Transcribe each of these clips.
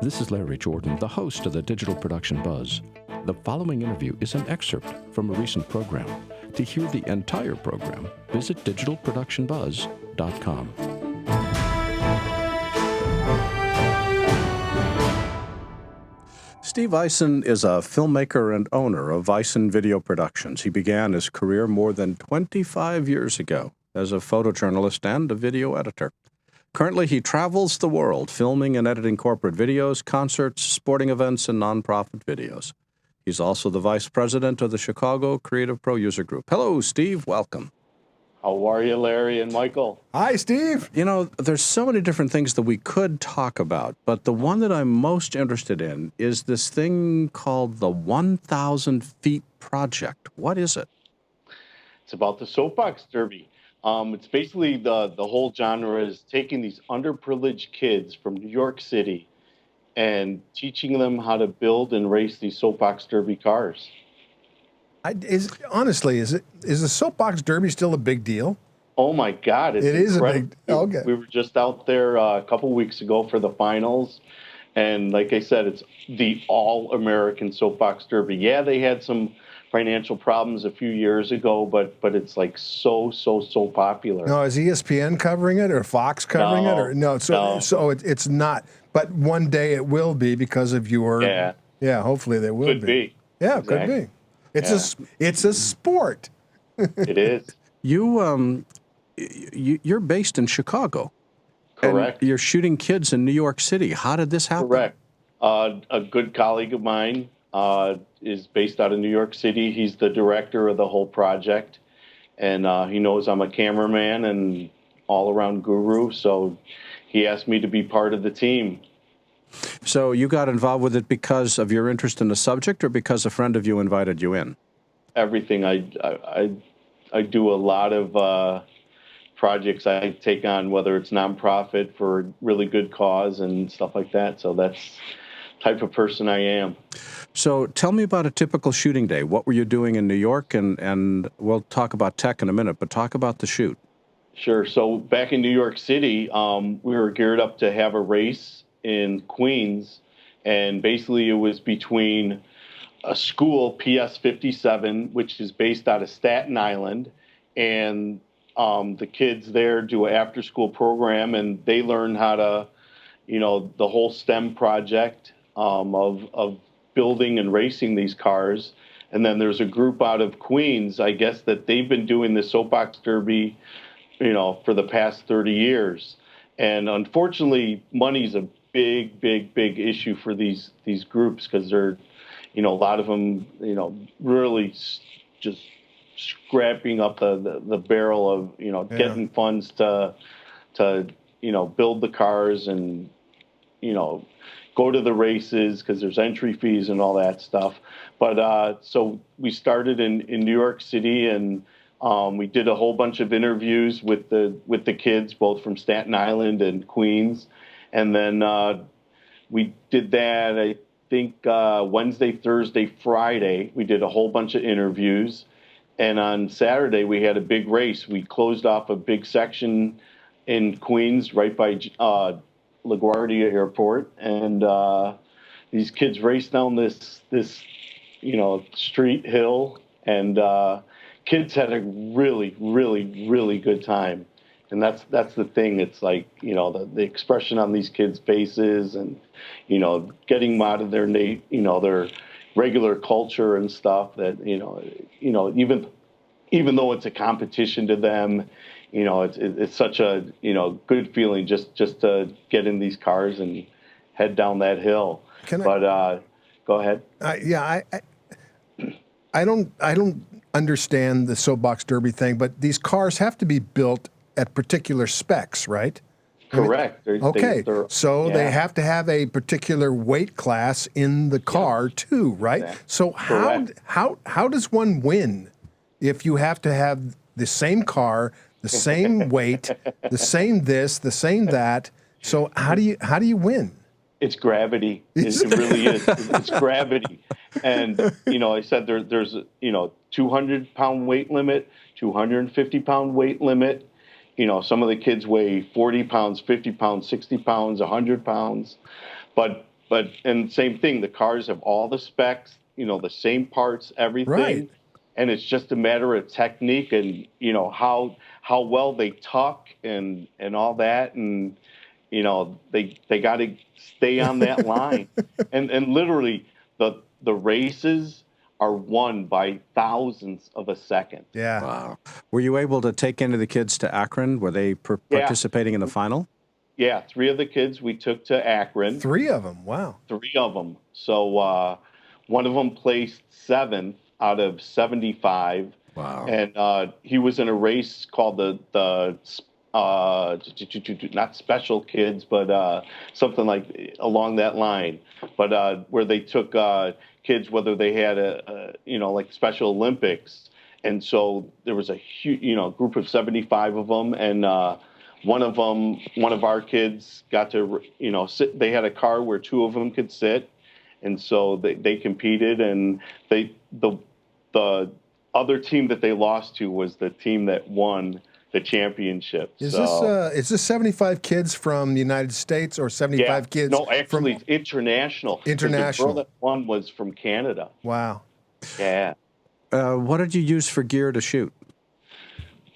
This is Larry Jordan, the host of the Digital Production Buzz. The following interview is an excerpt from a recent program. To hear the entire program, visit digitalproductionbuzz.com. Steve Eisen is a filmmaker and owner of Eisen Video Productions. He began his career more than 25 years ago as a photojournalist and a video editor. Currently, he travels the world filming and editing corporate videos, concerts, sporting events, and nonprofit videos. He's also the vice president of the Chicago Creative Pro User Group. Hello, Steve. Welcome. How are you, Larry and Michael? Hi, Steve. You know, there's so many different things that we could talk about, but the one that I'm most interested in is this thing called the 1,000 Feet Project. What is it? It's about the soapbox derby. It's basically the whole genre is taking these underprivileged kids from New York City and teaching them how to build and race these soapbox derby cars. Is the soapbox derby still a big deal? Oh my God! It is incredible. a big. Okay. We were just out there a couple weeks ago for the finals, and like I said, it's the all-American soapbox derby. Yeah, they had some financial problems a few years ago, but it's like so popular. No, is ESPN covering it or Fox covering it or no? So it's not. But one day it will be because of your. Yeah. Yeah. Hopefully they will Could be. Yeah, Exactly. could be. It's a sport. It is. You're based in Chicago. Correct. And you're shooting kids in New York City. How did this happen? Correct. A good colleague of mine is based out of New York City. He's the director of the whole project, and he knows I'm a cameraman and all-around guru, so he asked me to be part of the team. So you got involved with it because of your interest in the subject or because a friend of you invited you in? Everything. I do a lot of projects I take on, whether it's nonprofit for really good cause and stuff like that. So that's the type of person I am. So tell me about a typical shooting day. What were you doing in New York? And we'll talk about tech in a minute, but talk about the shoot. Sure. So back in New York City, we were geared up to have a race in Queens, and basically it was between a school, PS 57, which is based out of Staten Island, and the kids there do an after-school program, and they learn how to, the whole STEM project of building and racing these cars. And then there's a group out of Queens, I guess, that they've been doing the soapbox derby, for the past 30 years. And unfortunately, money's a big issue for these groups because they're, a lot of them, really just scrapping up the barrel of, getting funds to build the cars and, go to the races because there's entry fees and all that stuff. But so we started in New York City, and we did a whole bunch of interviews with the kids, both from Staten Island and Queens. And then we did that, I think, Wednesday, Thursday, Friday. We did a whole bunch of interviews. And on Saturday, we had a big race. We closed off a big section in Queens right by LaGuardia Airport. And these kids raced down this street hill. And kids had a really good time. And that's the thing. It's like, the expression on these kids' faces and, getting them out of their, their regular culture and stuff that, even though it's a competition to them, it's such a, good feeling just to get in these cars and head down that hill. Go ahead. I don't understand the soapbox derby thing, but these cars have to be built at particular specs, right? Correct. They have to have a particular weight class in the car too, right? Yeah. So how does one win if you have to have the same car, the same weight, the same this, the same that? So how do you win? It's gravity. It really is. It's gravity. And, I said there's 200-pound weight limit, 250-pound weight limit. Some of the kids weigh 40 pounds, 50 pounds, 60 pounds, 100 pounds. But and same thing, the cars have all the specs, the same parts, everything. Right. And it's just a matter of technique and, how well they tuck and all that. And, they got to stay on that line. And literally the races are won by thousandths of a second. Yeah. Wow. Were you able to take any of the kids to Akron? Were they participating in the final? Yeah, 3 of the kids we took to Akron. 3 of them. Wow. 3 of them. So one of them placed 7th out of 75. Wow. And he was in a race called the not special kids, but something like along that line. But where they took kids, whether they had like Special Olympics. And so there was a huge, group of 75 of them. And one of our kids got to, sit. They had a car where 2 of them could sit. And so they competed, and the other team that they lost to was the team that won the championship. Is this 75 kids from the United States or 75 kids? No, actually, it's international. International. The girl that won was from Canada. Wow. Yeah. What did you use for gear to shoot?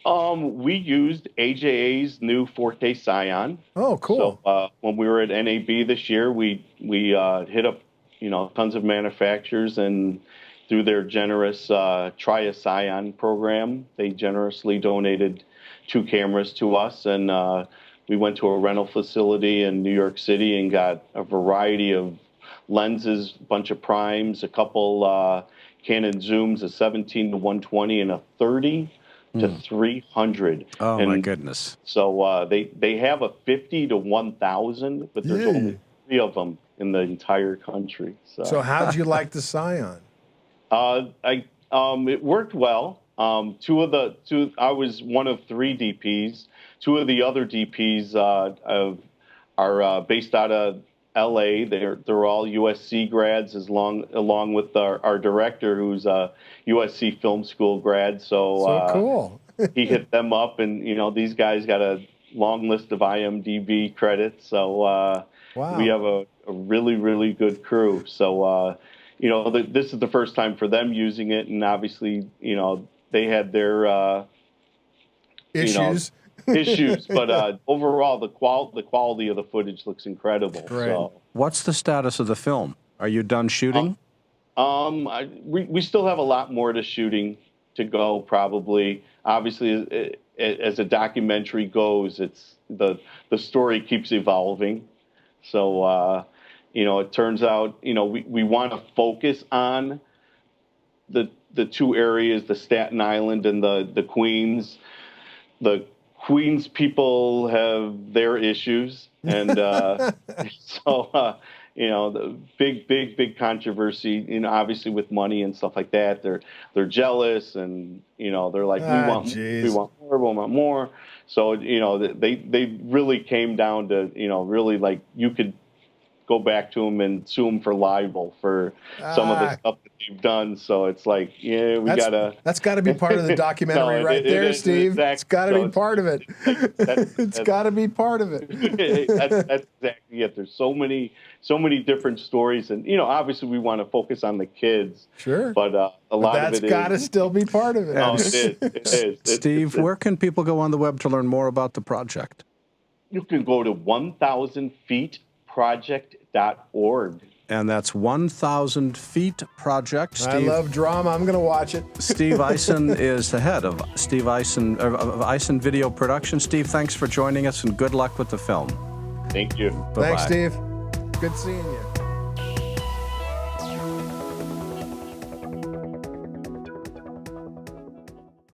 We used AJA's new Forte Scion. Oh, cool. So when we were at NAB this year, we hit up tons of manufacturers, and through their generous Try a Scion program, they generously donated 2 cameras to us, and we went to a rental facility in New York City and got a variety of lenses, a bunch of primes, a couple Canon zooms, a 17 to 120 and a 30 to 300. Oh, and my goodness. So they have a 50 to 1,000, but there's only 3 of them in the entire country. So how'd you like the Scion? It worked well. I was one of 3 DPs. 2 of the other DPs are based out of LA. They're all USC grads, along with our director, who's a USC Film School grad. So cool. He hit them up, and these guys got a long list of IMDb credits. So wow. We have a really, really good crew. So this is the first time for them using it, and obviously they had their issues. Issues, but overall the quality of the footage looks incredible. Great. So, what's the status of the film? Are you done shooting? We still have a lot more to go, probably. Obviously, as a documentary goes, it's the story keeps evolving. So it turns out we want to focus on the 2 areas, the Staten Island and the Queens. The Queens people have their issues, and so the big controversy. Obviously with money and stuff like that, they're jealous, and they're like, we want more. So they really came down to really, like, you could go back to them and sue them for libel for some of the stuff that they've done. So it's like, that's got to be part of the documentary there, Steve. It's got to be part of it. It's got to be part of it. That's exactly it. There's so many different stories, and obviously we want to focus on the kids. Sure. But a lot of it that's got to still be part of it. No, it is. Steve, where can people go on the web to learn more about the project? You can go to 1000feetproject.org. And that's 1,000 Feet Project. I love drama. I'm going to watch it. Steve Eisen is the head of of Eisen Video Productions. Steve, thanks for joining us, and good luck with the film. Thank you. Thanks, Steve. Good seeing you.